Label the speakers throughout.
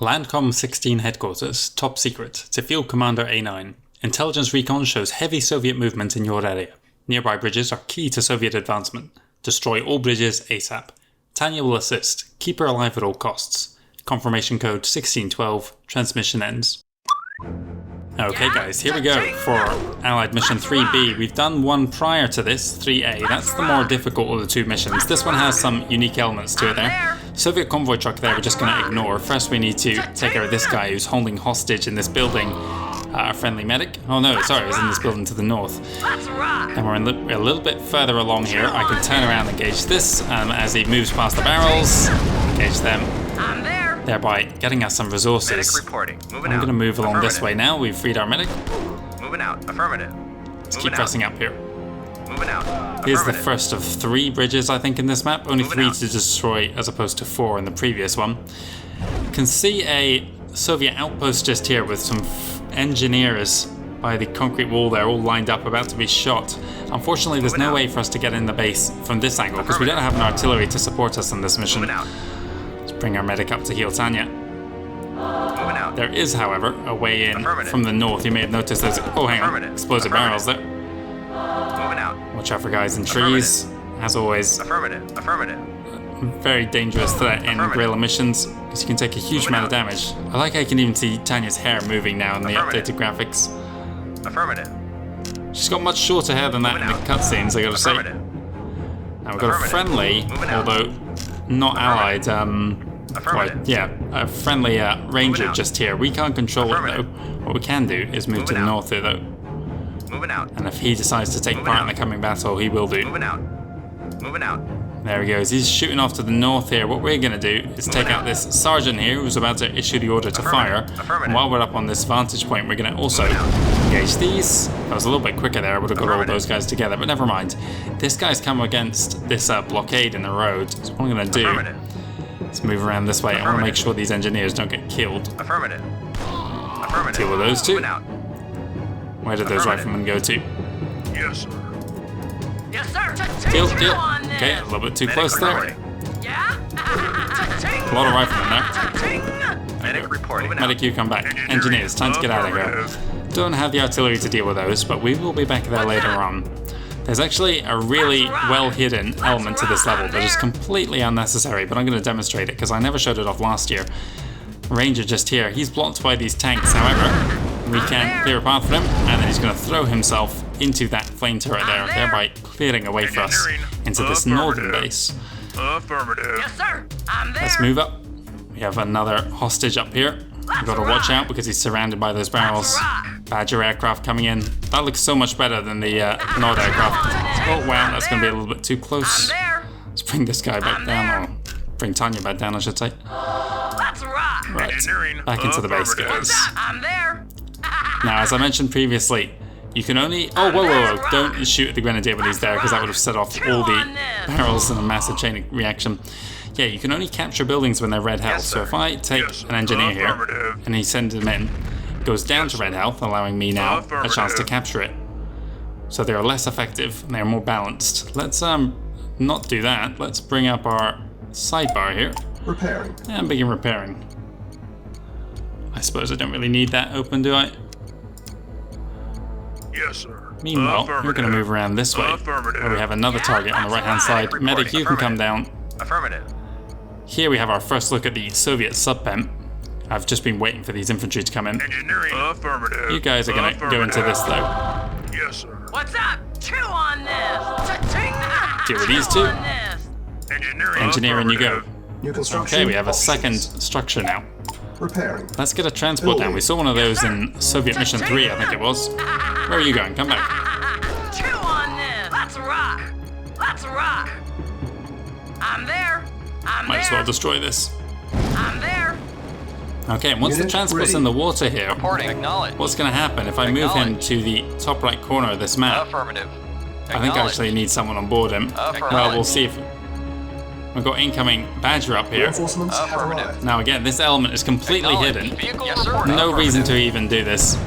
Speaker 1: Landcom 16 headquarters, top secret, to Field Commander A9. Intelligence recon shows heavy Soviet movement in your area. Nearby bridges are key to Soviet advancement. Destroy all bridges ASAP. Tanya will assist. Keep her alive at all costs. Confirmation code 1612. Transmission ends. Okay guys, here we go for Allied Mission 3B. We've done one prior to this, 3A. That's the more difficult of the two missions. This one has some unique elements to it there. Soviet convoy truck there we're just going to ignore. First we need to take care of this guy who's holding hostage in this building. A friendly medic. Oh no, sorry, it was in this building to the north. And we're a little bit further along here. I can turn around and engage this as he moves past the barrels. Engage them. Thereby getting us some resources. I'm going to move along this way now. We've freed our medic.
Speaker 2: Moving out. Affirmative.
Speaker 1: Let's keep pressing up here.
Speaker 2: Moving out.
Speaker 1: Here's the first of 3 bridges, I think, in this map. Only 3 to destroy as opposed to 4 in the previous one. You can see a Soviet outpost just here with some engineers by the concrete wall there, all lined up, about to be shot. Unfortunately, there's no way for us to get in the base from this angle because we don't have an artillery to support us on this mission. Let's bring our medic up to heal Tanya. There is, however, a way in from the north. You may have noticed there's hang on, explosive barrels there. Watch out for guys in trees. As always, very dangerous threat in guerrilla missions because you can take a huge amount of damage. I like how you can even see Tanya's hair moving now in the updated graphics. She's got much shorter hair than that in the cutscenes, I gotta say. Now we've got a friendly, although not allied, a friendly ranger just here. We can't control it though. What we can do is move to the north here though. And if he decides to take part in the coming battle, he will do. There he goes. He's shooting off to the north here. What we're going to do is take out this sergeant here who's about to issue the order to fire. And while we're up on this vantage point, we're going to also engage these. That was a little bit quicker there. I would have got all those guys together, but never mind. This guy's come against this blockade in the road. So what I'm going to do is move around this way. I want to make sure these engineers don't get killed. Deal with those two. Where did those riflemen go to?
Speaker 2: Yes, sir.
Speaker 3: Yes, sir.
Speaker 1: Deal. Okay, a little bit too close there. A lot of riflemen there.
Speaker 2: Medic reporting.
Speaker 1: Medic, you come back. Engineers, time to get out of here. Don't have the artillery to deal with those, but we will be back there later on. There's actually a really well-hidden element to this level that is completely unnecessary, but I'm going to demonstrate it because I never showed it off last year. Ranger just here. He's blocked by these tanks, however. We can clear a path for him, and then he's going to throw himself into that flame turret there, thereby clearing a way for us into this northern base.
Speaker 3: Yes, sir. I'm there.
Speaker 1: Let's move up. We have another hostage up here. We've got to watch out because he's surrounded by those barrels. Badger aircraft coming in. That looks so much better than the Nord aircraft. Oh wow, that's going to be a little bit too close. Let's bring this guy back down, or bring Tanya back down, I should say. Right, back into the base, guys.
Speaker 3: I'm there.
Speaker 1: Now, as I mentioned previously, you can only... Oh, whoa. Don't shoot at the grenadier when he's there, because that would have set off all the barrels in a massive chain reaction. Yeah, you can only capture buildings when they're red health. So if I take an engineer here, and he sends him in, it goes down to red health, allowing me now a chance to capture it. So they're less effective, and they're more balanced. Let's not do that. Let's bring up our sidebar here.
Speaker 4: Repairing.
Speaker 1: And begin repairing. I suppose I don't really need that open, do I?
Speaker 2: Yes, sir.
Speaker 1: Meanwhile, we're going to move around this way, where we have another target on the right-hand side. Medic, you can come down. Here we have our first look at the Soviet sub-pen. I've just been waiting for these infantry to come in. You guys are going to go into this, though.
Speaker 2: Yes, sir.
Speaker 3: What's up? Chew on this.
Speaker 1: Deal with these two. Engineering you go. Okay, we have a second structure now.
Speaker 4: Repairing.
Speaker 1: Let's get a transport down. We saw one of those in Soviet Mission 3, I think it was. Where are you going? Come back.
Speaker 3: Chew on this. Let's rock. Let's rock. I'm there.
Speaker 1: Might as well destroy this.
Speaker 3: I'm there.
Speaker 1: Okay, and once the transport's in the water here, what's going to happen if I move him to the top right corner of this map? I think I actually need someone on board him. Well, we'll see if... We've got incoming Badger up here. Now again, this element is completely hidden. No reason to even do this.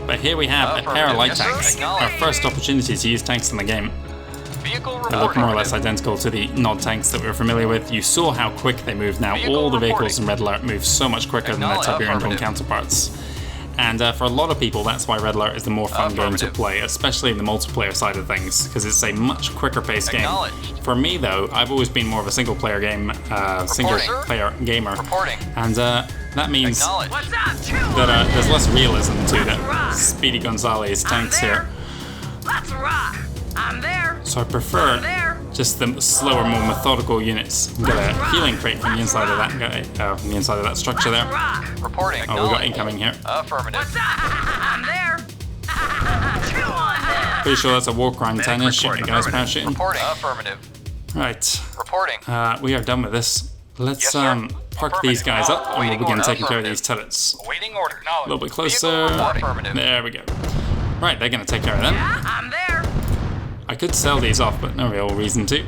Speaker 1: But here we have a pair of light tanks. Our first opportunity to use tanks in the game.
Speaker 4: Vehicle
Speaker 1: They look more or less
Speaker 4: reporting.
Speaker 1: identical to the Nod tanks that we were familiar with. You saw how quick they move now.
Speaker 4: Vehicle
Speaker 1: All the vehicles
Speaker 4: reporting.
Speaker 1: in Red Alert move so much quicker than their Tiberian Dawn
Speaker 4: Affirmative.
Speaker 1: counterparts. And for a lot of people, that's why Red Alert is the more fun game to
Speaker 4: Affirmative.
Speaker 1: play, especially in the multiplayer side of things, because it's a much quicker paced game.
Speaker 4: Acknowledged.
Speaker 1: For me, though, I've always been more of a single player gamer,
Speaker 4: Reporting.
Speaker 1: and that means
Speaker 4: Acknowledged.
Speaker 3: What's up? Two
Speaker 1: that
Speaker 3: on
Speaker 1: there's less realism to
Speaker 3: Let's
Speaker 1: that
Speaker 3: rock.
Speaker 1: Speedy Gonzalez
Speaker 3: I'm
Speaker 1: tanks
Speaker 3: there.
Speaker 1: here.
Speaker 3: Let's rock. I'm there.
Speaker 1: So I prefer
Speaker 3: I'm there.
Speaker 1: just the slower, more methodical units. We've got a healing crate from the inside of that guy, from the inside of that structure there.
Speaker 3: Rock.
Speaker 4: Reporting.
Speaker 1: Oh, we got
Speaker 4: Acknowledged.
Speaker 1: incoming here.
Speaker 4: Affirmative.
Speaker 3: What's up? I'm there. Two on them.
Speaker 1: Pretty sure that's a war crime
Speaker 2: Medic
Speaker 1: Tanya shooting
Speaker 2: reporting.
Speaker 1: a guy's
Speaker 2: Affirmative.
Speaker 1: parachuting.
Speaker 4: Reporting. Affirmative.
Speaker 1: Right,
Speaker 4: Reporting.
Speaker 1: we are done with this. Let's
Speaker 4: Yes, sir.
Speaker 1: park these guys up and we'll
Speaker 4: Awaiting
Speaker 1: begin
Speaker 4: order.
Speaker 1: taking care of these
Speaker 4: Affirmative.
Speaker 1: turrets.
Speaker 4: Awaiting order.
Speaker 1: A little bit closer.
Speaker 4: Affirmative.
Speaker 1: There we go. Right, they're gonna take care of them.
Speaker 3: Yeah, I'm there.
Speaker 1: I could sell these off, but no real reason to.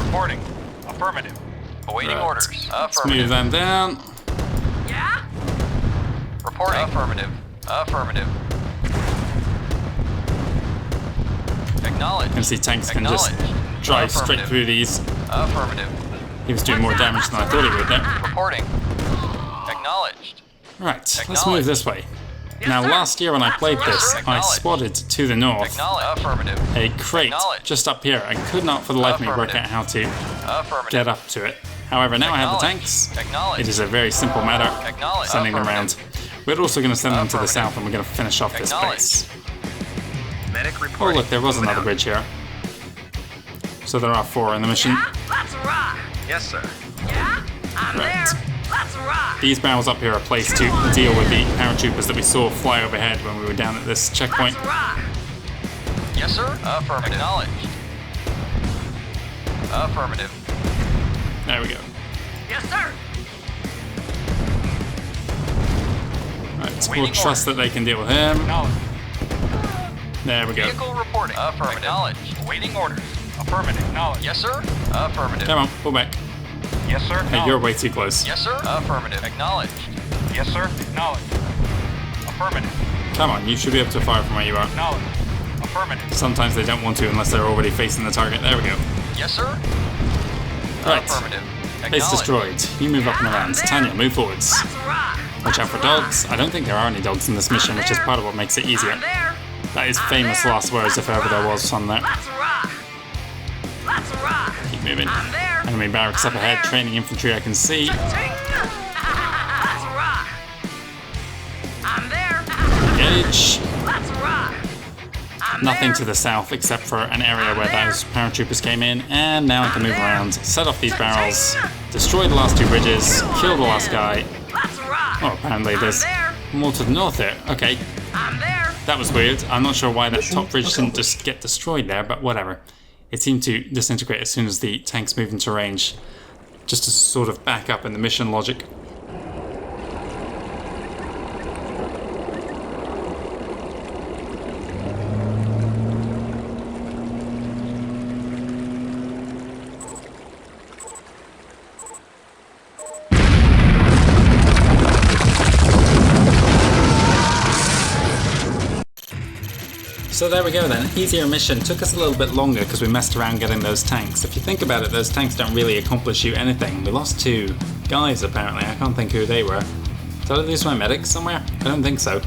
Speaker 4: Reporting. Affirmative. Awaiting
Speaker 1: Right.
Speaker 4: orders.
Speaker 1: Let's
Speaker 4: Affirmative.
Speaker 1: move them down.
Speaker 3: Yeah.
Speaker 4: Reporting. Affirmative. Affirmative. Acknowledged.
Speaker 1: You can see tanks can just
Speaker 4: Acknowledged.
Speaker 1: drive straight
Speaker 4: Affirmative.
Speaker 1: through these.
Speaker 4: Affirmative.
Speaker 1: He was doing more damage than I thought he would there.
Speaker 4: Reporting. Acknowledged.
Speaker 1: Right, let's
Speaker 4: Acknowledged.
Speaker 1: move this way. Now,
Speaker 3: sir.
Speaker 1: last year when I played this, I
Speaker 4: Acknowledged.
Speaker 1: spotted to the north
Speaker 4: Acknowledged. Affirmative.
Speaker 1: a crate
Speaker 4: Acknowledged.
Speaker 1: just up here. I could not for the life of me work out how to
Speaker 4: Affirmative.
Speaker 1: get up to it. However, now I have the
Speaker 4: Acknowledged.
Speaker 1: tanks.
Speaker 4: Acknowledged.
Speaker 1: It is a very simple matter
Speaker 4: Acknowledged.
Speaker 1: sending them around. We're also going to send them to the
Speaker 4: Affirmative.
Speaker 1: south and we're going to finish off this
Speaker 4: Acknowledged.
Speaker 1: place.
Speaker 2: Medic
Speaker 1: Oh
Speaker 2: reporting.
Speaker 1: look, there was
Speaker 2: Moving
Speaker 1: another
Speaker 2: out.
Speaker 1: bridge here. So there are 4 in the mission.
Speaker 3: Yeah. Let's rock.
Speaker 2: Yes, sir.
Speaker 3: Yeah. I'm
Speaker 1: Right.
Speaker 3: there. Let's rock.
Speaker 1: These barrels up here are placed to deal with the paratroopers that we saw fly overhead when we were down at this checkpoint.
Speaker 3: Let's rock.
Speaker 4: Yes, sir. Affirmative. Acknowledged. Affirmative.
Speaker 1: There we go.
Speaker 3: Yes, sir.
Speaker 1: Right, we'll
Speaker 4: Waiting
Speaker 1: trust that they can deal with him.
Speaker 4: Acknowledged.
Speaker 1: There we go.
Speaker 4: Vehicle reporting. Affirmative. Acknowledged. Awaiting orders. Affirmative. Acknowledged. Yes, sir. Affirmative.
Speaker 1: Come on, pull back.
Speaker 4: Yes, sir.
Speaker 1: Hey, you're way too close.
Speaker 4: Yes, sir. Affirmative. Acknowledged. Yes, sir. Acknowledged. Affirmative.
Speaker 1: Come on, you should be able to fire from where you are.
Speaker 4: Acknowledged. Affirmative.
Speaker 1: Sometimes they don't want to unless they're already facing the target. There we go.
Speaker 4: Yes, sir.
Speaker 1: Right.
Speaker 4: Affirmative.
Speaker 1: Base
Speaker 4: Acknowledged.
Speaker 1: destroyed. You move up and around. Tanya, move forwards.
Speaker 3: Let's rock.
Speaker 1: Watch out for dogs. I don't think there are any dogs in this mission, which is part of what makes it easier.
Speaker 3: I'm there.
Speaker 1: That is famous last words if ever there was some there.
Speaker 3: Let's rock. Let's rock.
Speaker 1: Keep moving.
Speaker 3: I'm there.
Speaker 1: Enemy barracks up ahead. Training infantry I can see.
Speaker 3: Let's rock. I'm there.
Speaker 1: Engage.
Speaker 3: Let's rock. I'm
Speaker 1: Nothing
Speaker 3: there.
Speaker 1: to the south except for an area where those paratroopers came in, and now I can move around, set off these barrels, destroy the last 2 bridges, kill the last guy.
Speaker 3: Let's rock.
Speaker 1: Oh, apparently there's more to the north there. Okay,
Speaker 3: I'm there.
Speaker 1: that was weird. I'm not sure why that top bridge didn't just get destroyed there, but whatever. It seemed to disintegrate as soon as the tanks moved into range, just to sort of back up in the mission logic. So there we go then, easier mission. Took us a little bit longer because we messed around getting those tanks. If you think about it, those tanks don't really accomplish you anything. We lost 2 guys apparently, I can't think who they were. Did I lose my medic somewhere? I don't think so.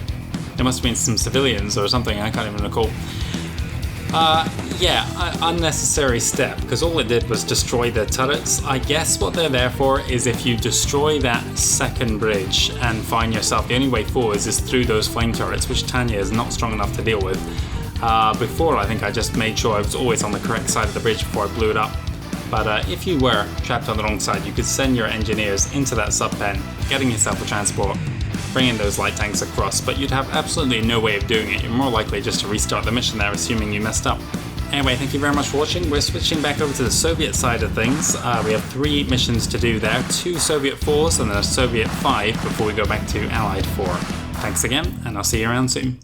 Speaker 1: There must have been some civilians or something, I can't even recall. Yeah, unnecessary step, because all it did was destroy the turrets. I guess what they're there for is if you destroy that second bridge and find yourself, the only way forwards is through those flame turrets, which Tanya is not strong enough to deal with. Before, I think I just made sure I was always on the correct side of the bridge before I blew it up. But if you were trapped on the wrong side, you could send your engineers into that sub-pen, getting yourself a transport, bringing those light tanks across, but you'd have absolutely no way of doing it. You're more likely just to restart the mission there, assuming you messed up. Anyway, thank you very much for watching. We're switching back over to the Soviet side of things. We have 3 missions to do there, 2 Soviet 4s and then a Soviet 5 before we go back to Allied 4. Thanks again, and I'll see you around soon.